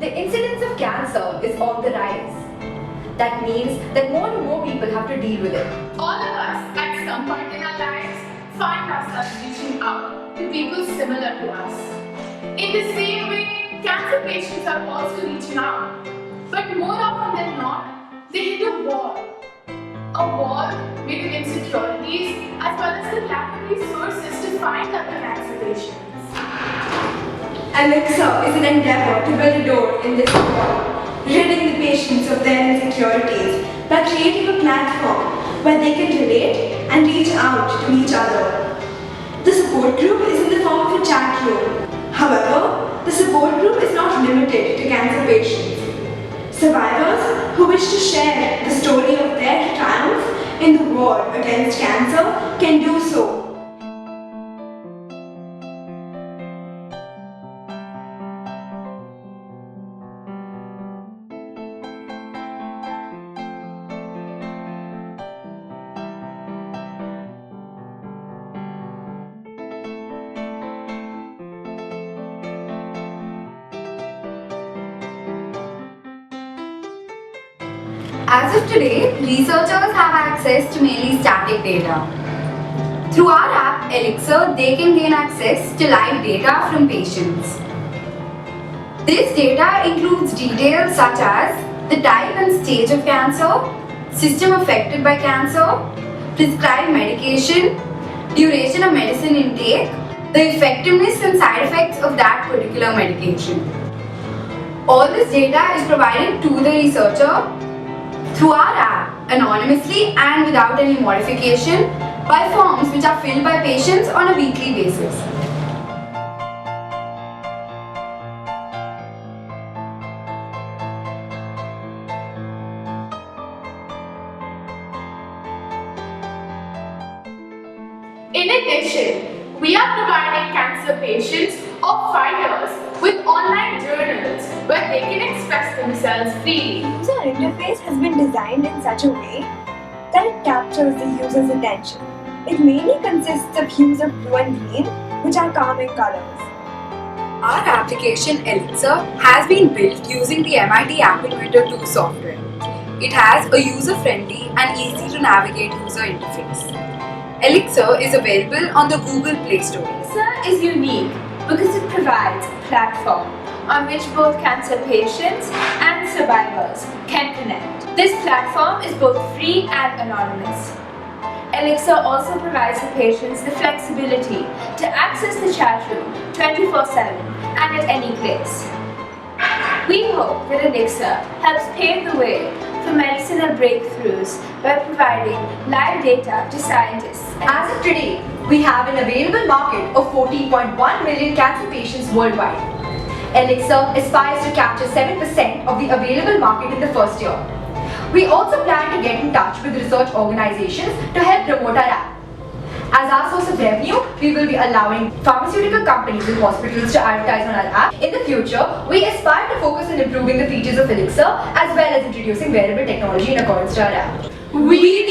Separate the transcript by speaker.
Speaker 1: The incidence of cancer is on the rise. That means that more and more people have to deal with it.
Speaker 2: All of us, at some point in our lives, find ourselves reaching out to people similar to us. In the same way, cancer patients are also reaching out. But more often than not, they hit a wall. A wall made of insecurities as well as the lack of resources to find other cancer patients.
Speaker 3: Elixir is an endeavor to build a door in this wall, ridding the patients of their insecurities by creating a platform where they can relate and reach out to each other. The support group is in the form of a chat room. However, the support group is not limited to cancer patients. Survivors who wish to share the story of their triumph in the war against cancer can do so.
Speaker 4: As of today, researchers have access to mainly static data. Through our app, Elixir, they can gain access to live data from patients. This data includes details such as the type and stage of cancer, system affected by cancer, prescribed medication, duration of medicine intake, the effectiveness and side effects of that particular medication. All this data is provided to the researcher through our app, anonymously and without any modification, by forms which are filled by patients on a weekly basis.
Speaker 2: In addition, we are providing cancer patients or fighters with online journals where they can express themselves freely.
Speaker 3: The user interface has been designed in such a way that it captures the user's attention. It mainly consists of hues of blue and green, which are calming colors.
Speaker 4: Our application Elixir has been built using the MIT App Inventor 2 software. It has a user-friendly and easy-to-navigate user interface. Elixir is available on the Google Play Store.
Speaker 3: Elixir is unique because it provides a platform on which both cancer patients and survivors can connect. This platform is both free and anonymous. Elixir also provides the patients the flexibility to access the chat room 24/7 and at any place. We hope that Elixir helps pave the way for medicinal breakthroughs by providing live data to scientists.
Speaker 1: As of today, we have an available market of 14.1 million cancer patients worldwide. Elixir aspires to capture 7% of the available market in the first year. We also plan to get in touch with research organizations to help promote our app. As our source of revenue, we will be allowing pharmaceutical companies and hospitals to advertise on our app. In the future, we aspire to focus on improving the features of Elixir as well as introducing wearable technology in accordance to our app.
Speaker 2: We